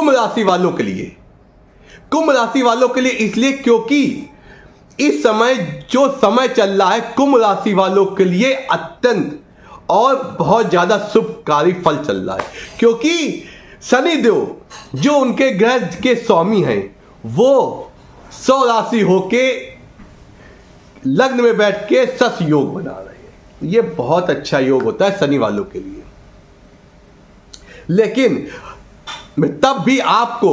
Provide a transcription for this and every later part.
कुंभ राशि वालों के लिए, कुंभ राशि वालों के लिए इसलिए क्योंकि इस समय जो समय चल रहा है कुंभ राशि वालों के लिए अत्यंत और बहुत ज्यादा शुभकारी फल चल रहा है, क्योंकि शनिदेव जो उनके ग्रह के स्वामी हैं वो 100 राशि होके लग्न में बैठ के सस योग बना रहे हैं। ये बहुत अच्छा योग होता है शनि वालों के लिए। लेकिन तब भी आपको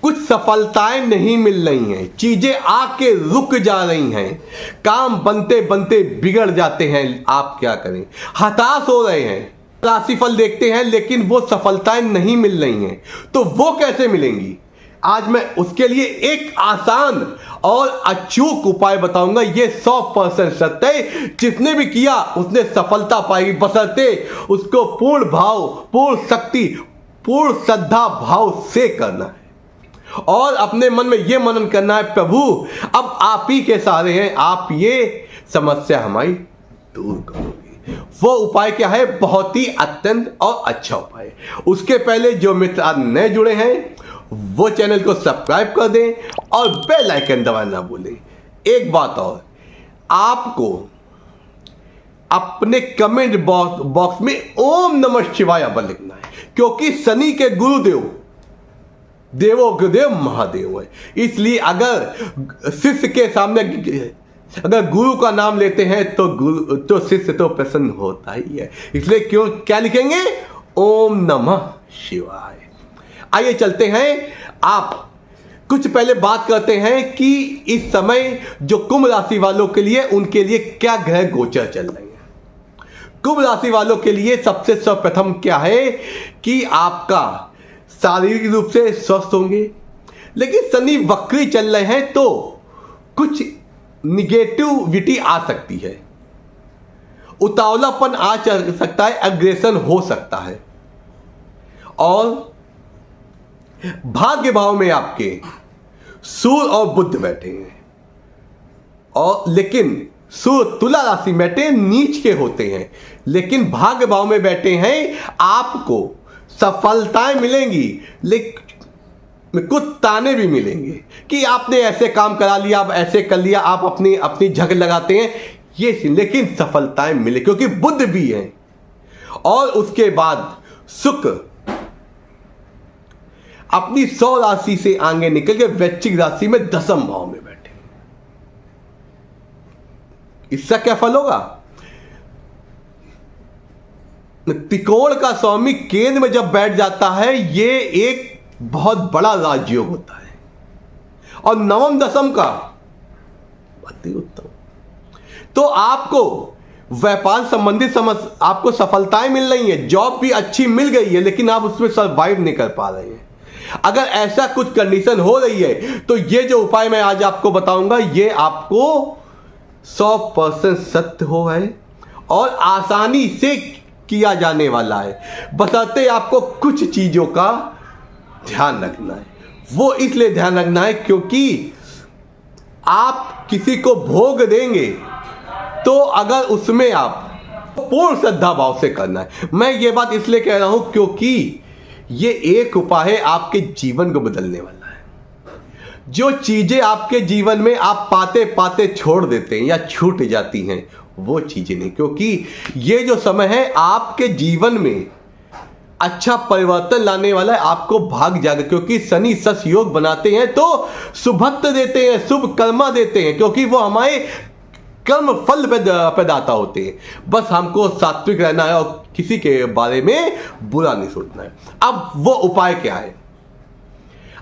कुछ सफलताएं नहीं मिल रही हैं, चीजें आके रुक जा रही हैं, काम बनते बनते बिगड़ जाते हैं। आप क्या करें, हताश हो रहे हैं, राशिफल देखते हैं लेकिन वो सफलताएं नहीं मिल रही हैं, तो वो कैसे मिलेंगी? आज मैं उसके लिए एक आसान और अचूक उपाय बताऊंगा। ये 100% सत्य है, जिसने भी किया उसने सफलता पाई, बशर्ते उसको पूर्ण भाव, पूर्ण शक्ति, पूर्ण श्रद्धा भाव से करना है और अपने मन में यह मनन करना है, प्रभु अब आप ही के सहारे हैं, आप ये समस्या हमारी दूर करोगे। वो उपाय क्या है? बहुत ही अत्यंत और अच्छा उपाय। उसके पहले जो मित्र आज नए जुड़े हैं वो चैनल को सब्सक्राइब कर दें और बेल आइकन दबाना ना भूलें। एक बात और, आपको अपने कमेंट बॉक्स में ओम नमः शिवाय अब लिखना है, क्योंकि शनि के गुरुदेव देवो गुरुदेव महादेव है। इसलिए अगर शिष्य के सामने अगर गुरु का नाम लेते हैं तो शिष्य तो प्रसन्न होता ही है। इसलिए क्या लिखेंगे? ओम नमः शिवाय। आइए चलते हैं, आप कुछ पहले बात करते हैं कि इस समय जो कुंभ राशि वालों के लिए, उनके लिए क्या ग्रह गोचर चल रहे हैं। कुंभ राशि वालों के लिए सबसे सर्वप्रथम क्या है कि आपका शारीरिक रूप से स्वस्थ होंगे, लेकिन शनि वक्री चल रहे हैं तो कुछ निगेटिविटी आ सकती है, उतावलापन आ सकता है, एग्रेशन हो सकता है। और भाग्य भाव में आपके सूर्य और बुध बैठे हैं, और लेकिन सूर्य तुला राशि में बैठे नीच के होते हैं, लेकिन भाग्य भाव में बैठे हैं। आपको सफलताएं मिलेंगी, लेकिन कुछ ताने भी मिलेंगे कि आपने ऐसे काम करा लिया, आप ऐसे कर लिया, आप अपनी झग लगाते हैं ये, लेकिन सफलताएं मिले क्योंकि बुध भी है। और उसके बाद शुक्र अपनी 100 राशि से आगे निकल के वृश्चिक राशि में 10वें भाव में बैठे। इसका क्या फल होगा? त्रिकोण का स्वामी केंद्र में जब बैठ जाता है ये एक बहुत बड़ा राजयोग होता है, और नवम दशम का अति उत्तम। तो आपको व्यापार संबंधित आपको सफलताएं मिल रही हैं, जॉब भी अच्छी मिल गई है, लेकिन आप उसमें सर्वाइव नहीं कर पा रहे हैं। अगर ऐसा कुछ कंडीशन हो रही है तो ये जो उपाय मैं आज आपको बताऊंगा ये आपको 100% सत्य हो है और आसानी से किया जाने वाला है, बशर्ते आपको कुछ चीजों का ध्यान रखना है। वो इसलिए ध्यान रखना है क्योंकि आप किसी को भोग देंगे तो अगर उसमें आप पूर्ण श्रद्धा भाव से करना है। मैं ये बात इसलिए कह रहा हूं क्योंकि ये एक उपाय है आपके जीवन को बदलने वाला है। जो चीजें आपके जीवन में आप पाते पाते छोड़ देते हैं या छूट जाती हैं वो चीजें नहीं, क्योंकि ये जो समय है आपके जीवन में अच्छा परिवर्तन लाने वाला है। आपको भाग जाएगा क्योंकि शनि सस योग बनाते हैं तो शुभत्व देते हैं, शुभ कर्मा देते हैं, क्योंकि वो हमारे कर्म फल प्रदाता होते हैं। बस हमको सात्विक रहना है और किसी के बारे में बुरा नहीं सोचना है। अब वो उपाय क्या है?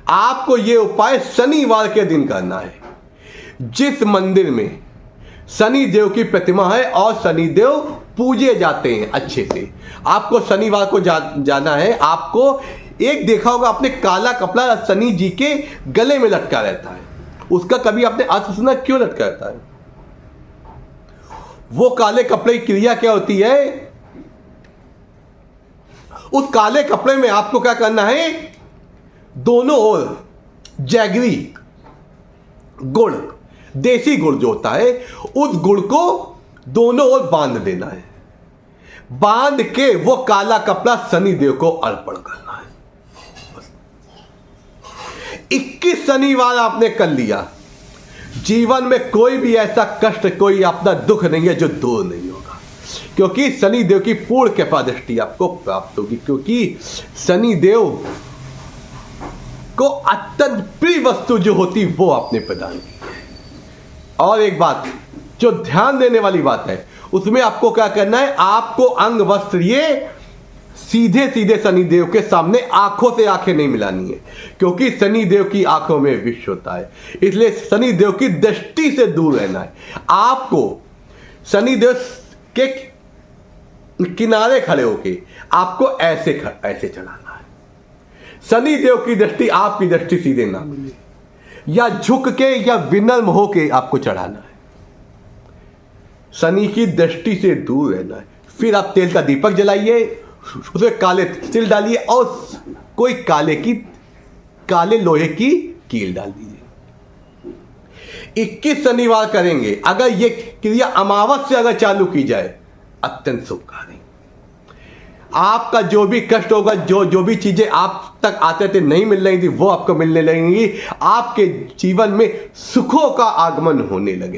आपको ये उपाय शनिवार के दिन करना है। जिस मंदिर में शनि देव की प्रतिमा है और शनि देव पूजे जाते हैं अच्छे से, आपको शनिवार को जाना है। आपको एक देखा होगा आपने, काला कपड़ा शनि जी के गले में लटका रहता है। उसका कभी आपने अर्थ सुना क्यों लटका रहता है? वो काले कपड़े की क्रिया क्या होती है? उस काले कपड़े में आपको क्या करना है? दोनों ओर जैगरी गुड़, देसी गुड़ जो होता है, उस गुड़ को दोनों ओर बांध देना है। बांध के वो काला कपड़ा शनि देव को अर्पण करना है। 21 शनिवार आपने कर लिया, जीवन में कोई भी ऐसा कष्ट, कोई अपना दुख नहीं है जो दूर नहीं होगा, क्योंकि शनिदेव की पूर्ण कृपा दृष्टि आपको प्राप्त होगी, क्योंकि शनिदेव को अत्यंत प्रिय वस्तु जो होती वो आपने प्रदान की है। और एक बात जो ध्यान देने वाली बात है, उसमें आपको क्या करना है, आपको अंग वस्त्र ये सीधे सीधे शनिदेव के सामने आंखों से आंखें नहीं मिलानी है, क्योंकि शनिदेव की आंखों में विष होता है, इसलिए शनिदेव की दृष्टि से दूर रहना है। आपको शनिदेव के किनारे खड़े होके आपको ऐसे चढ़ाना है। शनिदेव की दृष्टि आपकी दृष्टि सीधे ना मिले, या झुक के या विनम्र होके आपको चढ़ाना है। शनि की दृष्टि से दूर रहना है। फिर आप तेल का दीपक जलाइए, उसमें काले तिल डालिए और कोई काले लोहे की कील डाल दीजिए। 21 शनिवार करेंगे। अगर ये क्रिया अमावस से अगर चालू की जाए, अत्यंत शुभकारी। आपका जो भी कष्ट होगा, जो भी चीजें आप तक आते थे नहीं मिल रही थी, वो आपको मिलने लगेंगी। आपके जीवन में सुखों का आगमन होने लगे।